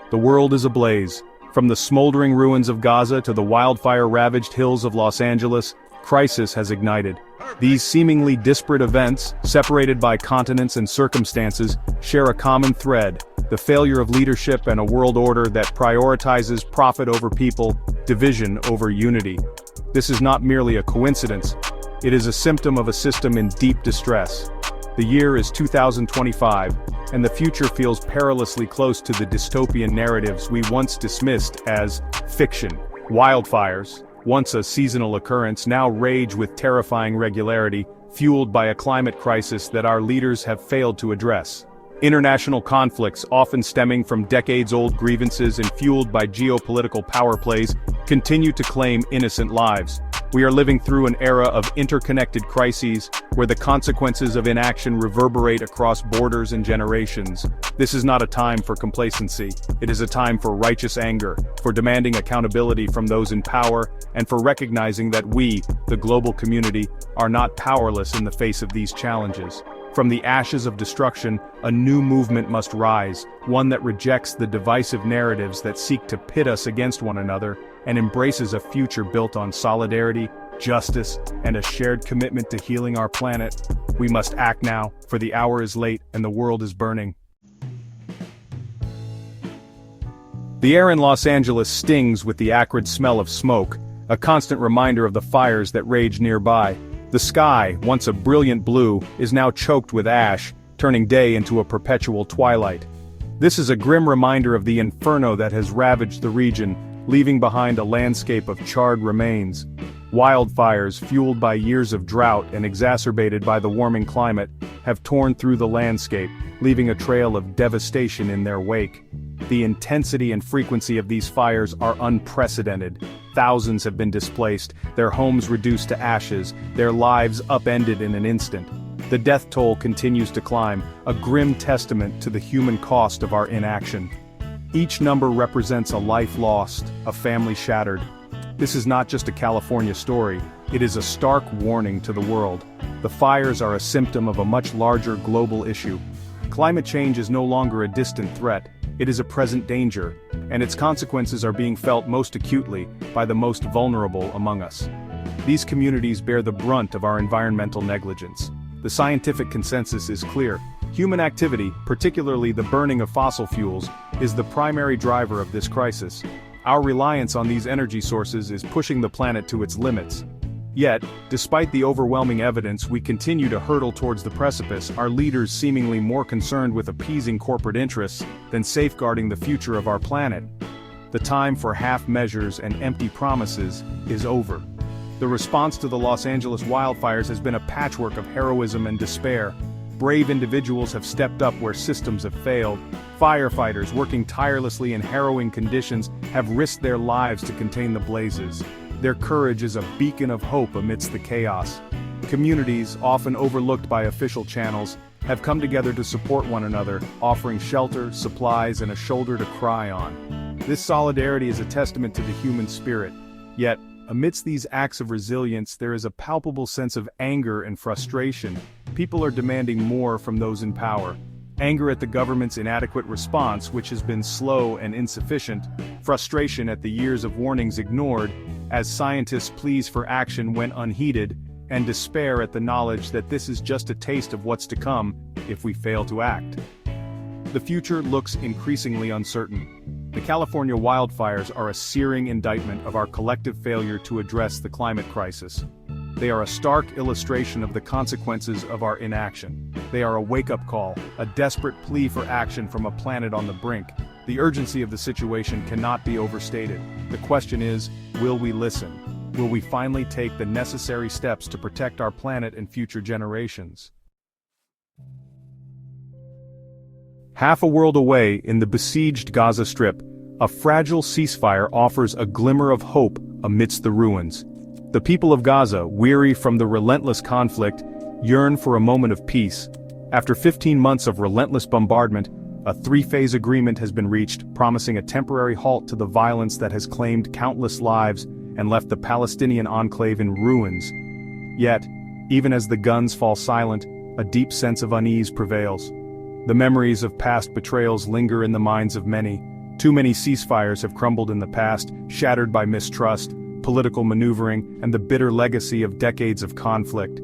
The world is ablaze. From the smoldering ruins of Gaza to the wildfire-ravaged hills of Los Angeles, crisis has ignited. These seemingly disparate events, separated by continents and circumstances, share a common thread: the failure of leadership and a world order that prioritizes profit over people, division over unity. This is not merely a coincidence. It is a symptom of a system in deep distress. The year is 2025, and the future feels perilously close to the dystopian narratives we once dismissed as fiction. Wildfires, once a seasonal occurrence, now rage with terrifying regularity, fueled by a climate crisis that our leaders have failed to address. International conflicts, often stemming from decades-old grievances and fueled by geopolitical power plays, continue to claim innocent lives. We are living through an era of interconnected crises, where the consequences of inaction reverberate across borders and generations. This is not a time for complacency. It is a time for righteous anger, for demanding accountability from those in power, and for recognizing that we, the global community, are not powerless in the face of these challenges. From the ashes of destruction, a new movement must rise, one that rejects the divisive narratives that seek to pit us against one another, and embraces a future built on solidarity, justice, and a shared commitment to healing our planet. We must act now, for the hour is late and the world is burning. The air in Los Angeles stings with the acrid smell of smoke, a constant reminder of the fires that rage nearby. The sky, once a brilliant blue, is now choked with ash, turning day into a perpetual twilight. This is a grim reminder of the inferno that has ravaged the region, leaving behind a landscape of charred remains. Wildfires, fueled by years of drought and exacerbated by the warming climate, have torn through the landscape, leaving a trail of devastation in their wake. The intensity and frequency of these fires are unprecedented. Thousands have been displaced, their homes reduced to ashes, their lives upended in an instant. The death toll continues to climb, a grim testament to the human cost of our inaction. Each number represents a life lost, a family shattered. This is not just a California story, it is a stark warning to the world. The fires are a symptom of a much larger global issue. Climate change is no longer a distant threat, it is a present danger, and its consequences are being felt most acutely by the most vulnerable among us. These communities bear the brunt of our environmental negligence. The scientific consensus is clear. Human activity, particularly the burning of fossil fuels, is the primary driver of this crisis. Our reliance on these energy sources is pushing the planet to its limits. Yet, despite the overwhelming evidence, we continue to hurtle towards the precipice, our leaders seemingly more concerned with appeasing corporate interests than safeguarding the future of our planet. The time for half measures and empty promises is over. The response to the Los Angeles wildfires has been a patchwork of heroism and despair. Brave individuals have stepped up where systems have failed. Firefighters, working tirelessly in harrowing conditions, have risked their lives to contain the blazes. Their courage is a beacon of hope amidst the chaos. Communities, often overlooked by official channels, have come together to support one another, offering shelter, supplies, and a shoulder to cry on. This solidarity is a testament to the human spirit. Yet, amidst these acts of resilience, there is a palpable sense of anger and frustration. People are demanding more from those in power. Anger at the government's inadequate response, which has been slow and insufficient, frustration at the years of warnings ignored, as scientists' pleas for action went unheeded, and despair at the knowledge that this is just a taste of what's to come if we fail to act. The future looks increasingly uncertain. The California wildfires are a searing indictment of our collective failure to address the climate crisis. They are a stark illustration of the consequences of our inaction. They are a wake-up call, a desperate plea for action from a planet on the brink. The urgency of the situation cannot be overstated. The question is, will we listen? Will we finally take the necessary steps to protect our planet and future generations? Half a world away in the besieged Gaza Strip, a fragile ceasefire offers a glimmer of hope amidst the ruins. The people of Gaza, weary from the relentless conflict, yearn for a moment of peace. After 15 months of relentless bombardment, a three-phase agreement has been reached, promising a temporary halt to the violence that has claimed countless lives and left the Palestinian enclave in ruins. Yet, even as the guns fall silent, a deep sense of unease prevails. The memories of past betrayals linger in the minds of many. Too many ceasefires have crumbled in the past, shattered by mistrust, political maneuvering, and the bitter legacy of decades of conflict.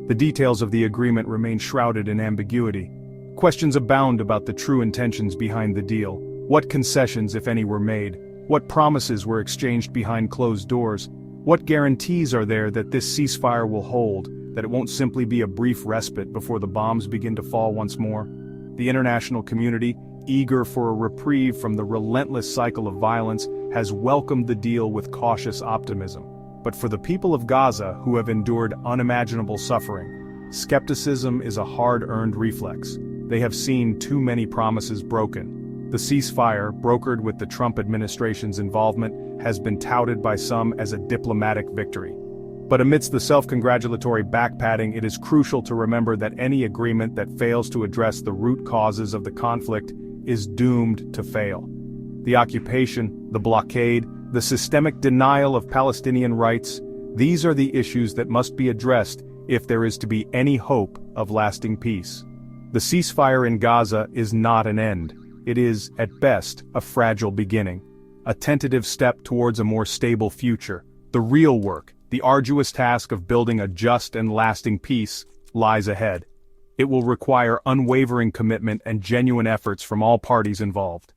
The details of the agreement remain shrouded in ambiguity. Questions abound about the true intentions behind the deal. What concessions, if any, were made? What promises were exchanged behind closed doors? What guarantees are there that this ceasefire will hold, that it won't simply be a brief respite before the bombs begin to fall once more? The international community, eager for a reprieve from the relentless cycle of violence, has welcomed the deal with cautious optimism. But for the people of Gaza, who have endured unimaginable suffering, skepticism is a hard-earned reflex. They have seen too many promises broken. The ceasefire, brokered with the Trump administration's involvement, has been touted by some as a diplomatic victory. But amidst the self-congratulatory backpatting, it is crucial to remember that any agreement that fails to address the root causes of the conflict is doomed to fail. The occupation, the blockade, the systemic denial of Palestinian rights, these are the issues that must be addressed if there is to be any hope of lasting peace. The ceasefire in Gaza is not an end. It is, at best, a fragile beginning. A tentative step towards a more stable future. The real work, the arduous task of building a just and lasting peace, lies ahead. It will require unwavering commitment and genuine efforts from all parties involved.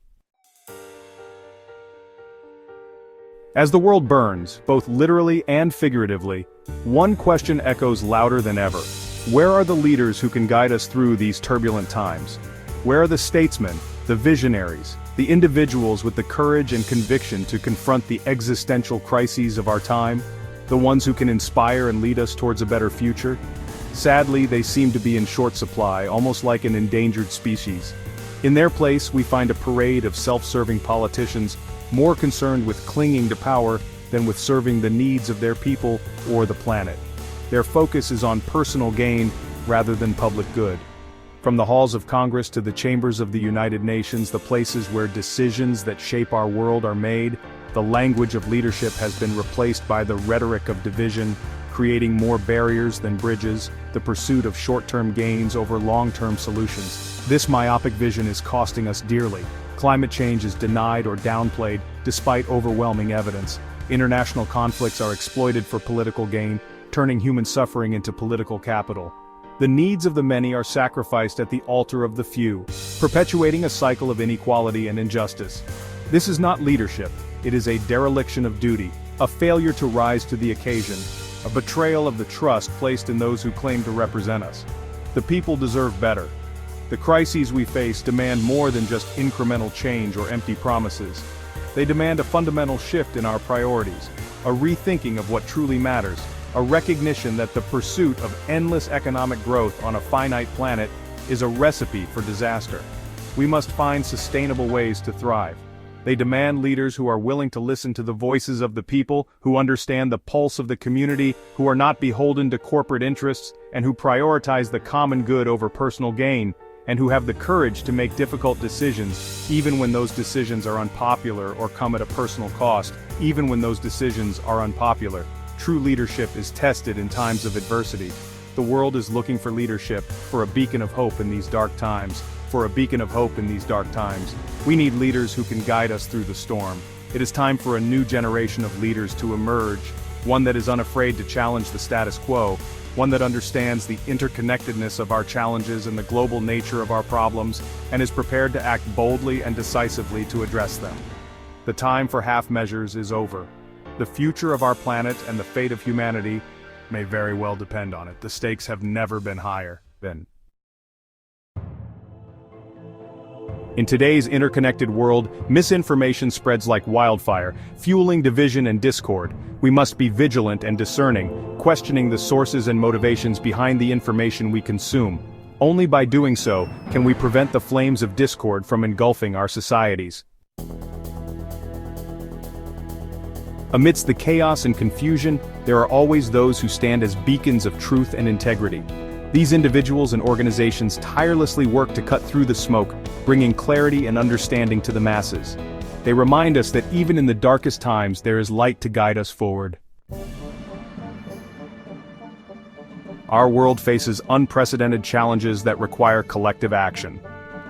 As the world burns, both literally and figuratively, one question echoes louder than ever. Where are the leaders who can guide us through these turbulent times? Where are the statesmen, the visionaries, the individuals with the courage and conviction to confront the existential crises of our time? The ones who can inspire and lead us towards a better future? Sadly, they seem to be in short supply, almost like an endangered species. In their place, we find a parade of self-serving politicians, more concerned with clinging to power than with serving the needs of their people or the planet. Their focus is on personal gain rather than public good. From the halls of Congress to the chambers of the United Nations, the places where decisions that shape our world are made, the language of leadership has been replaced by the rhetoric of division, creating more barriers than bridges, the pursuit of short-term gains over long-term solutions. This myopic vision is costing us dearly. Climate change is denied or downplayed, despite overwhelming evidence. International conflicts are exploited for political gain, turning human suffering into political capital. The needs of the many are sacrificed at the altar of the few, perpetuating a cycle of inequality and injustice. This is not leadership, it is a dereliction of duty, a failure to rise to the occasion, a betrayal of the trust placed in those who claim to represent us. The people deserve better. The crises we face demand more than just incremental change or empty promises. They demand a fundamental shift in our priorities, a rethinking of what truly matters, a recognition that the pursuit of endless economic growth on a finite planet is a recipe for disaster. We must find sustainable ways to thrive. They demand leaders who are willing to listen to the voices of the people, who understand the pulse of the community, who are not beholden to corporate interests, and who prioritize the common good over personal gain, and who have the courage to make difficult decisions, even when those decisions are unpopular or come at a personal cost, even when those decisions are unpopular. True leadership is tested in times of adversity. The world is looking for leadership, for a beacon of hope in these dark times. For a beacon of hope in these dark times. We need leaders who can guide us through the storm. It is time for a new generation of leaders to emerge, one that is unafraid to challenge the status quo, one that understands the interconnectedness of our challenges and the global nature of our problems, and is prepared to act boldly and decisively to address them. The time for half measures is over. The future of our planet and the fate of humanity may very well depend on it. The stakes have never been higher. In today's interconnected world, misinformation spreads like wildfire, fueling division and discord. We must be vigilant and discerning, questioning the sources and motivations behind the information we consume. Only by doing so can we prevent the flames of discord from engulfing our societies. Amidst the chaos and confusion, there are always those who stand as beacons of truth and integrity. These individuals and organizations tirelessly work to cut through the smoke, bringing clarity and understanding to the masses. They remind us that even in the darkest times there is light to guide us forward. Our world faces unprecedented challenges that require collective action.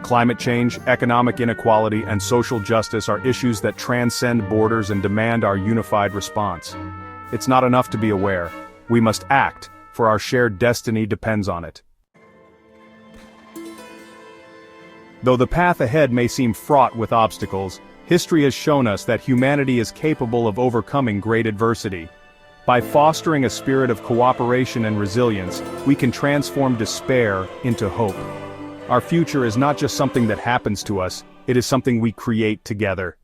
Climate change, economic inequality, and social justice are issues that transcend borders and demand our unified response. It's not enough to be aware. We must act, for our shared destiny depends on it. Though the path ahead may seem fraught with obstacles, history has shown us that humanity is capable of overcoming great adversity. By fostering a spirit of cooperation and resilience, we can transform despair into hope. Our future is not just something that happens to us, it is something we create together.